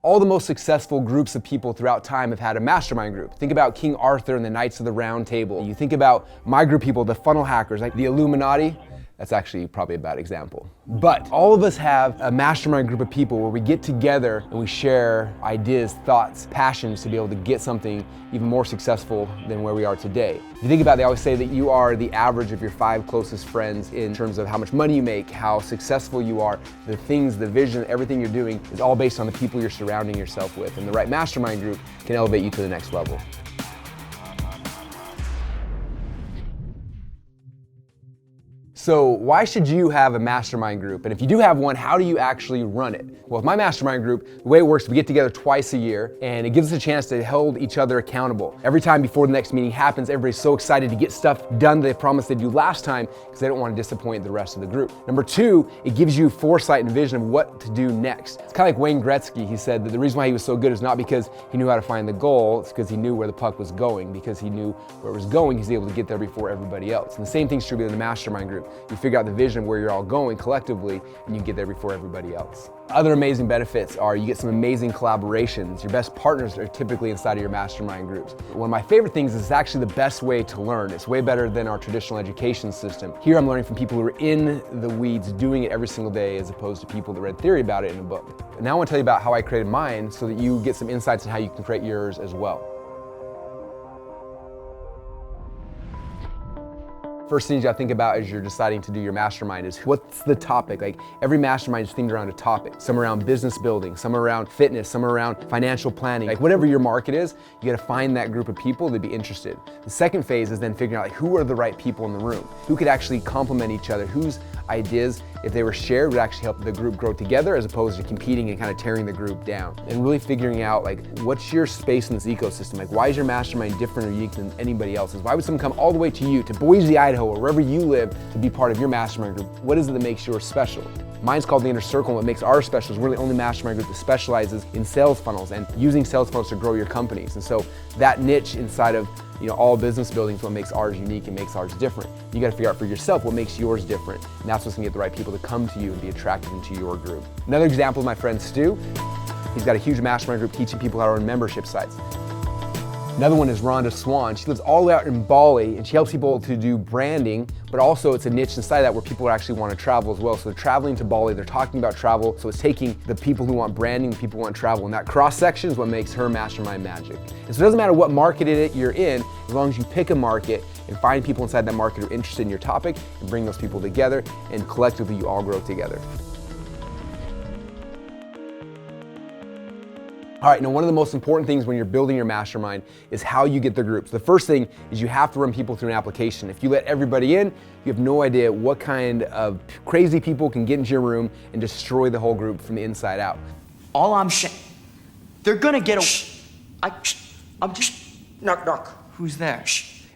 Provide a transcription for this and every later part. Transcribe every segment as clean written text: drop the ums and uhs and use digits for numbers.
All the most successful groups of people throughout time have had a mastermind group. Think about King Arthur and the Knights of the Round Table. You think about my group people, the funnel hackers, like the Illuminati. That's actually probably a bad example. But all of us have a mastermind group of people where we get together and we share ideas, thoughts, passions to be able to get something even more successful than where we are today. If you think about it, they always say that you are the average of your 5 closest friends in terms of how much money you make, how successful you are, the things, the vision, everything you're doing is all based on the people you're surrounding yourself with. And the right mastermind group can elevate you to the next level. So why should you have a mastermind group? And if you do have one, how do you actually run it? Well, with my mastermind group, the way it works, we get together twice a year and it gives us a chance to hold each other accountable. Every time before the next meeting happens, everybody's so excited to get stuff done that they promised they'd do last time because they don't want to disappoint the rest of the group. Number 2, it gives you foresight and vision of what to do next. It's kind of like Wayne Gretzky. He said that the reason why he was so good is not because he knew how to find the goal, it's because he knew where the puck was going. Because he knew where it was going, he's able to get there before everybody else. And the same thing's true in the mastermind group. You figure out the vision of where you're all going collectively and you get there before everybody else. Other amazing benefits are you get some amazing collaborations. Your best partners are typically inside of your mastermind groups. One of my favorite things is it's actually the best way to learn. It's way better than our traditional education system. Here I'm learning from people who are in the weeds doing it every single day as opposed to people that read theory about it in a book. And now I want to tell you about how I created mine so that you get some insights on how you can create yours as well. First things you gotta think about as you're deciding to do your mastermind is what's the topic? Like every mastermind is themed around a topic. Some around business building, some around fitness, some around financial planning. Like whatever your market is, you gotta find that group of people that'd be interested. The second phase is then figuring out like who are the right people in the room? Who could actually complement each other? Whose ideas, if they were shared, would actually help the group grow together as opposed to competing and kind of tearing the group down. And really figuring out like what's your space in this ecosystem? Like why is your mastermind different or unique than anybody else's? Why would someone come all the way to you, to Boise, Idaho, or wherever you live to be part of your mastermind group? What is it that makes yours special? Mine's called the Inner Circle, and what makes ours special is we're the only mastermind group that specializes in sales funnels and using sales funnels to grow your companies. And so that niche inside of all business building is what makes ours unique and makes ours different. You gotta figure out for yourself what makes yours different, and that's what's gonna get the right people to come to you and be attracted into your group. Another example is my friend Stu. He's got a huge mastermind group teaching people how to run membership sites. Another one is Rhonda Swan. She lives all the way out in Bali and she helps people to do branding, but also it's a niche inside that where people actually want to travel as well. So they're traveling to Bali, they're talking about travel. So it's taking the people who want branding, the people who want travel, and that cross section is what makes her mastermind magic. And so it doesn't matter what market you're in, as long as you pick a market and find people inside that market who are interested in your topic and bring those people together, and collectively you all grow together. All right, now one of the most important things when you're building your mastermind is how you get the groups. The first thing is you have to run people through an application. If you let everybody in, you have no idea what kind of crazy people can get into your room and destroy the whole group from the inside out. All I'm saying, they're gonna get I'm just, knock. Who's there?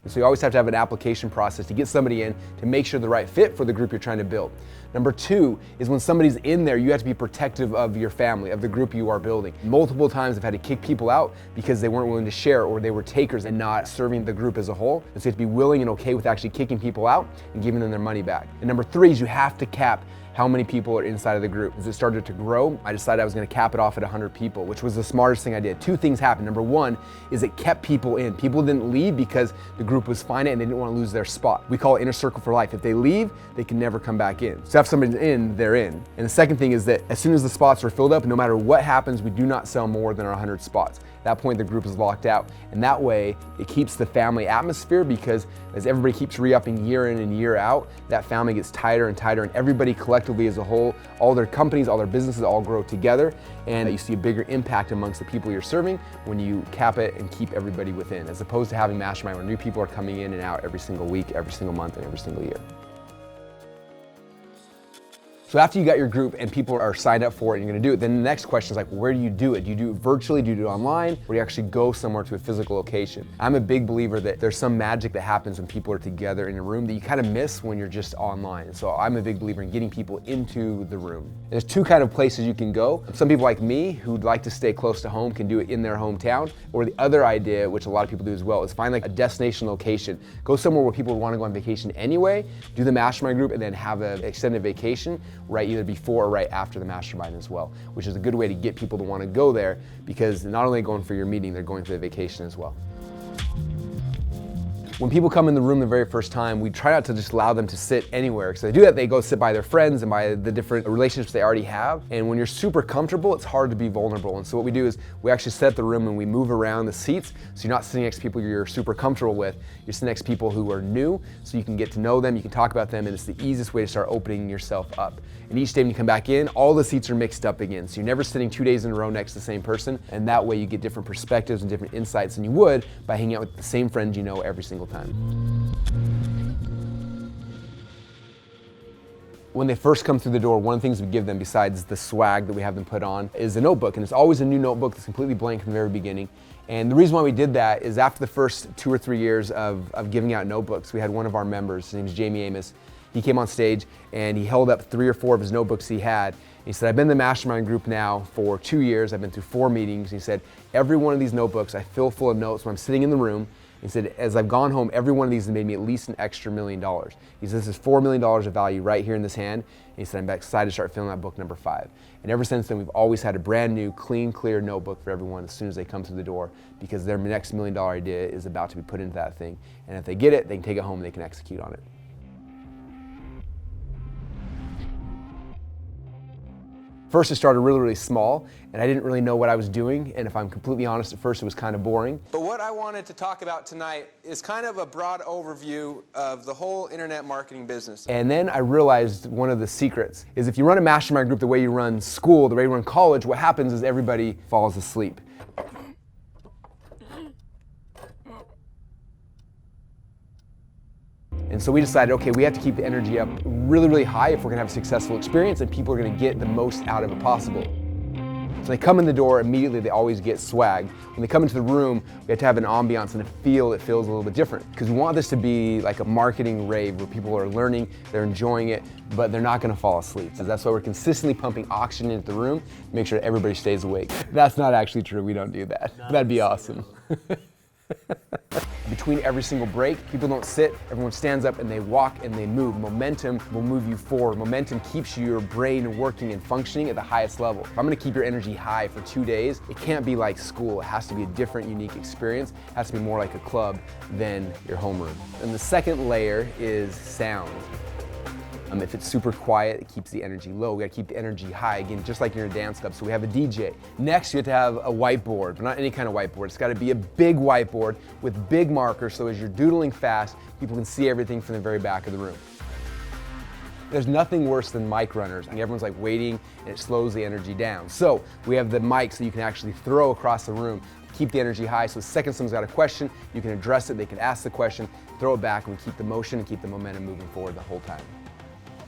And so you always have to have an application process to get somebody in to make sure they're the right fit for the group you're trying to build. Number 2 is when somebody's in there, you have to be protective of your family, of the group you are building. Multiple times I've had to kick people out because they weren't willing to share or they were takers and not serving the group as a whole. And so you have to be willing and okay with actually kicking people out and giving them their money back. And number 3 is you have to cap how many people are inside of the group. As it started to grow, I decided I was gonna cap it off at 100 people, which was the smartest thing I did. 2 things happened. Number 1 is it kept people in. People didn't leave because the group was finite and they didn't wanna lose their spot. We call it inner circle for life. If they leave, they can never come back in. So if somebody's in, they're in. And the second thing is that as soon as the spots are filled up, no matter what happens, we do not sell more than our 100 spots. At that point, the group is locked out. And that way, it keeps the family atmosphere because as everybody keeps re-upping year in and year out, that family gets tighter and tighter, and everybody collectively as a whole, all their companies, all their businesses all grow together, and you see a bigger impact amongst the people you're serving when you cap it and keep everybody within, as opposed to having mastermind where new people are coming in and out every single week, every single month, and every single year. So after you got your group and people are signed up for it and you're gonna do it, then the next question is like, where do you do it? Do you do it virtually? Do you do it online? Or do you actually go somewhere to a physical location? I'm a big believer that there's some magic that happens when people are together in a room that you kind of miss when you're just online. So I'm a big believer in getting people into the room. There's 2 kind of places you can go. Some people like me who'd like to stay close to home can do it in their hometown. Or the other idea, which a lot of people do as well, is find like a destination location. Go somewhere where people would want to go on vacation anyway, do the mastermind group, and then have an extended vacation right either before or right after the mastermind as well, which is a good way to get people to want to go there, because not only going for your meeting, they're going for the vacation as well. When people come in the room the very first time, we try not to just allow them to sit anywhere. Because they do that, they go sit by their friends and by the different relationships they already have. And when you're super comfortable, it's hard to be vulnerable. And so what we do is we actually set the room and we move around the seats. So you're not sitting next to people you're super comfortable with. You're sitting next to people who are new, so you can get to know them, you can talk about them, and it's the easiest way to start opening yourself up. And each day when you come back in, all the seats are mixed up again. So you're never sitting 2 days in a row next to the same person. And that way you get different perspectives and different insights than you would by hanging out with the same friends you know every single time. When they first come through the door, one of the things we give them, besides the swag that we have them put on, is a notebook. And it's always a new notebook that's completely blank from the very beginning. And the reason why we did that is after the first 2 or 3 years of giving out notebooks, we had one of our members, his name is Jamie Amos. He came on stage and he held up 3 or 4 of his notebooks he had. He said, I've been in the Mastermind group now for 2 years. I've been through 4 meetings. He said, every one of these notebooks I fill full of notes when I'm sitting in the room. He said, as I've gone home, every one of these has made me at least an extra $1 million. He said, this is $4 million of value right here in this hand. And he said, I'm excited to start filling out book number 5. And ever since then, we've always had a brand new, clean, clear notebook for everyone as soon as they come through the door, because their next $1 million idea is about to be put into that thing. And if they get it, they can take it home and they can execute on it. First, it started really, really small, and I didn't really know what I was doing, and if I'm completely honest, at first it was kind of boring. But what I wanted to talk about tonight is kind of a broad overview of the whole internet marketing business. And then I realized one of the secrets is if you run a mastermind group the way you run school, the way you run college, what happens is everybody falls asleep. And so we decided, okay, we have to keep the energy up really, really high if we're gonna have a successful experience and people are gonna get the most out of it possible. So they come in the door, immediately they always get swag. When they come into the room, we have to have an ambiance and a feel that feels a little bit different. Because we want this to be like a marketing rave where people are learning, they're enjoying it, but they're not gonna fall asleep. So that's why we're consistently pumping oxygen into the room to make sure that everybody stays awake. That's not actually true, we don't do that. That'd be awesome. Between every single break, people don't sit, everyone stands up and they walk and they move. Momentum will move you forward. Momentum keeps your brain working and functioning at the highest level. If I'm gonna keep your energy high for 2 days, it can't be like school. It has to be a different, unique experience. It has to be more like a club than your homeroom. And the second layer is sound. If it's super quiet, it keeps the energy low. We gotta keep the energy high, again, just like you're in a dance club, so we have a DJ. Next, you have to have a whiteboard, but not any kind of whiteboard. It's gotta be a big whiteboard with big markers, so as you're doodling fast, people can see everything from the very back of the room. There's nothing worse than mic runners. Everyone's like waiting, and it slows the energy down. So we have the mics that you can actually throw across the room, keep the energy high, so the second someone's got a question, you can address it, they can ask the question, throw it back, and we keep the motion and keep the momentum moving forward the whole time.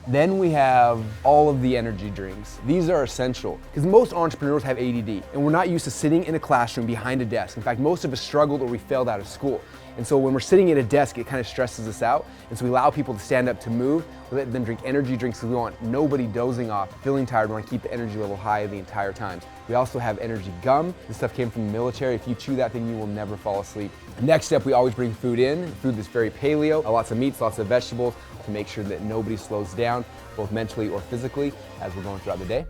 Then we have all of the energy drinks. These are essential because most entrepreneurs have ADD and we're not used to sitting in a classroom behind a desk. In fact, most of us struggled or we failed out of school. And so when we're sitting at a desk, it kind of stresses us out. And so we allow people to stand up to move. We let them drink energy drinks because we want nobody dozing off, feeling tired. We want to keep the energy level high the entire time. We also have energy gum. This stuff came from the military. If you chew that thing, you will never fall asleep. Next up, we always bring food in. Food that's very paleo, lots of meats, lots of vegetables to make sure that nobody slows down, both mentally or physically, as we're going throughout the day.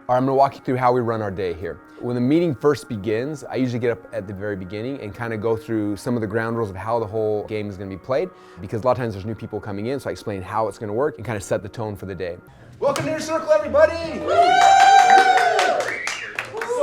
All right, I'm gonna walk you through how we run our day here. When the meeting first begins, I usually get up at the very beginning and kind of go through some of the ground rules of how the whole game is gonna be played, because a lot of times there's new people coming in, so I explain how it's gonna work and kind of set the tone for the day. Welcome to Inner Circle, everybody!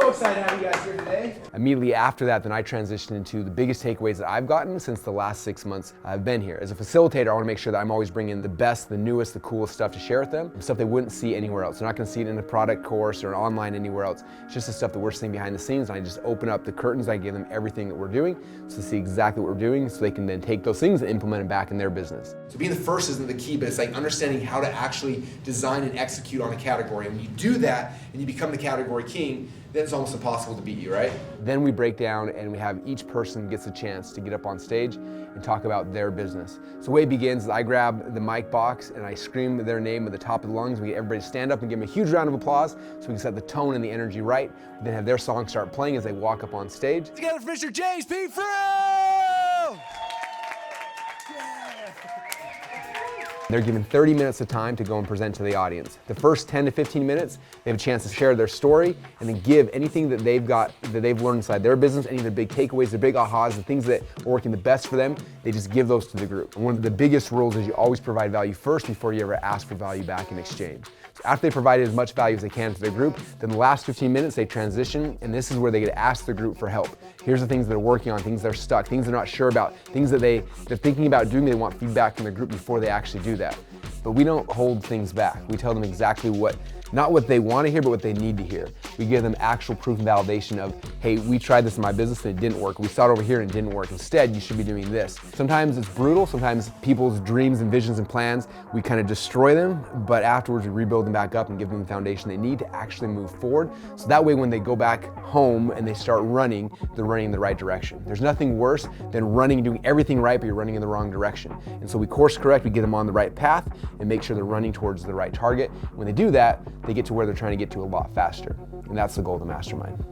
So excited to have you guys here today. Immediately after that, then I transitioned into the biggest takeaways that I've gotten since the last 6 months I've been here. As a facilitator, I want to make sure that I'm always bringing the best, the newest, the coolest stuff to share with them, stuff they wouldn't see anywhere else. They're not going to see it in a product course or online anywhere else. It's just the stuff that we're seeing behind the scenes, and I just open up the curtains. I give them everything that we're doing so they see exactly what we're doing so they can then take those things and implement them back in their business. So being the first isn't the key, but it's like understanding how to actually design and execute on a category. And when you do that and you become the category king, then it's almost impossible to beat you, right? Then we break down and we have each person gets a chance to get up on stage and talk about their business. So the way it begins is I grab the mic box and I scream their name at the top of the lungs. We get everybody to stand up and give them a huge round of applause so we can set the tone and the energy right. We then have their song start playing as they walk up on stage. Together for Mr. James P. Frill! They're given 30 minutes of time to go and present to the audience. The first 10 to 15 minutes, they have a chance to share their story and then give anything that they've learned inside their business, any of the big takeaways, the big ahas, the things that are working the best for them, they just give those to the group. And one of the biggest rules is you always provide value first before you ever ask for value back in exchange. So after they provided as much value as they can to their group, then the last 15 minutes they transition, and this is where they get to ask the group for help. Here's the things they're working on, things they're stuck, things they're not sure about, things that they're thinking about doing, they want feedback from the group before they actually do that. But we don't hold things back. We tell them exactly not what they want to hear, but what they need to hear. We give them actual proof and validation of, hey, we tried this in my business and it didn't work. We saw it over here and it didn't work. Instead, you should be doing this. Sometimes it's brutal. Sometimes people's dreams and visions and plans, we kind of destroy them, but afterwards we rebuild them back up and give them the foundation they need to actually move forward. So that way when they go back home and they start running, they're running in the right direction. There's nothing worse than running and doing everything right, but you're running in the wrong direction. And so we course correct, we get them on the right path and make sure they're running towards the right target. When they do that, they get to where they're trying to get to a lot faster. And that's the goal of the Mastermind.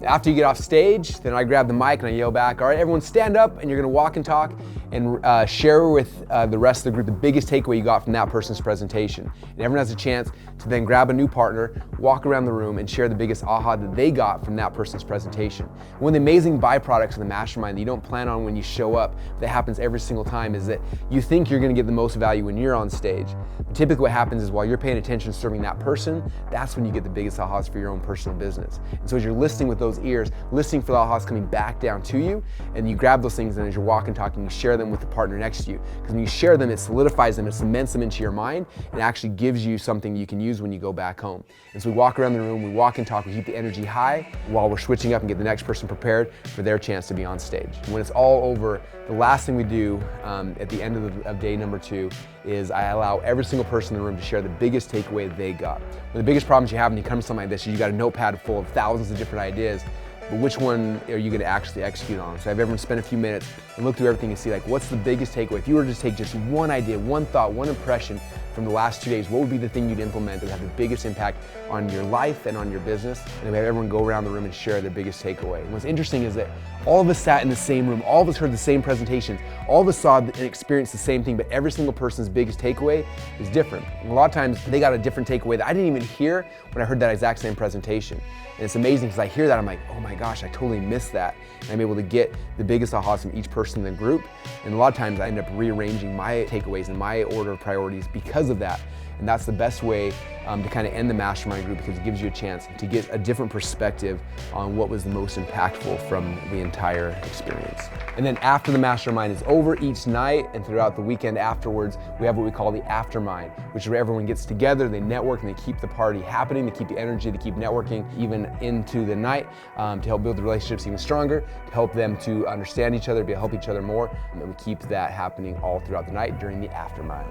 After you get off stage, then I grab the mic and I yell back, all right, everyone stand up, and you're gonna walk and talk and share with the rest of the group the biggest takeaway you got from that person's presentation. And everyone has a chance to then grab a new partner, walk around the room and share the biggest aha that they got from that person's presentation. One of the amazing byproducts of the Mastermind that you don't plan on when you show up, that happens every single time, is that you think you're gonna get the most value when you're on stage. But typically what happens is while you're paying attention serving that person, that's when you get the biggest ahas for your own personal business. And so as you're listening with those ears, listening for the ahas coming back down to you, and you grab those things and as you're walking, talking, you share them with the partner next to you. Because when you share them, it solidifies them, it cements them into your mind, and actually gives you something you can use when you go back home. And so we walk around the room, we walk and talk, we keep the energy high while we're switching up and get the next person prepared for their chance to be on stage. And when it's all over, the last thing we do at the end of day number 2 is I allow every single person in the room to share the biggest takeaway they got. One of the biggest problems you have when you come to something like this is you got a notepad full of thousands of different ideas, but which one are you going to actually execute on? So have everyone spend a few minutes and look through everything and see, like, what's the biggest takeaway? If you were to just take just one idea, one thought, one impression from the last 2 days, what would be the thing you'd implement that would have the biggest impact on your life and on your business? And then we have everyone go around the room and share their biggest takeaway. And what's interesting is that all of us sat in the same room, all of us heard the same presentations, all of us saw and experienced the same thing, but every single person's biggest takeaway is different. And a lot of times they got a different takeaway that I didn't even hear when I heard that exact same presentation. And it's amazing because I hear that, I'm like, oh my gosh, I totally missed that. And I'm able to get the biggest ahas from each person in the group. And a lot of times I end up rearranging my takeaways and my order of priorities because of that. And that's the best way to kind of end the Mastermind group, because it gives you a chance to get a different perspective on what was the most impactful from the entire experience. And then after the Mastermind is over, each night and throughout the weekend afterwards, we have what we call the Aftermind, which is where everyone gets together, they network, and they keep the party happening, they keep the energy, they keep networking even into the night to help build the relationships even stronger, to help them to understand each other, to help each other more, and then we keep that happening all throughout the night during the Aftermind.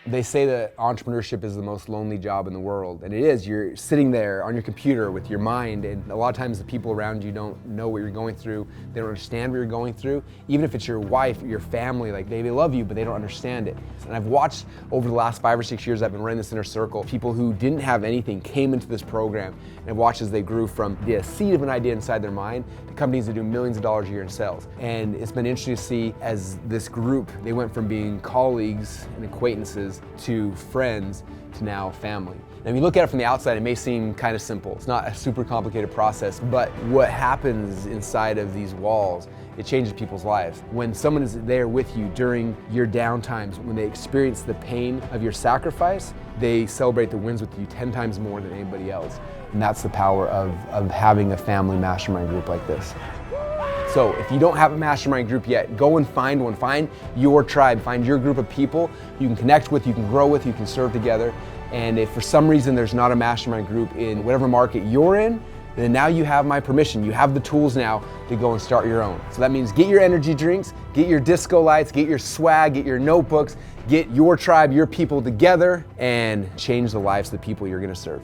They say that entrepreneurship is the most lonely job in the world, and it is. You're sitting there on your computer with your mind, and a lot of times the people around you don't know what you're going through, they don't understand what you're going through. Even if it's your wife, your family, like they love you, but they don't understand it. And I've watched over the last 5 or 6 years I've been running this inner circle, people who didn't have anything came into this program, and I've watched as they grew from the seed of an idea inside their mind to companies that do millions of dollars a year in sales. And it's been interesting to see as this group, they went from being colleagues and acquaintances to friends to now family. Now, if you look at it from the outside, it may seem kind of simple. It's not a super complicated process, but what happens inside of these walls, it changes people's lives. When someone is there with you during your down times, when they experience the pain of your sacrifice, they celebrate the wins with you 10 times more than anybody else. And that's the power of having a family mastermind group like this. So if you don't have a mastermind group yet, go and find one. Find your tribe, find your group of people you can connect with, you can grow with, you can serve together. And if for some reason there's not a mastermind group in whatever market you're in, then now you have my permission. You have the tools now to go and start your own. So that means get your energy drinks, get your disco lights, get your swag, get your notebooks, get your tribe, your people together, and change the lives of the people you're gonna serve.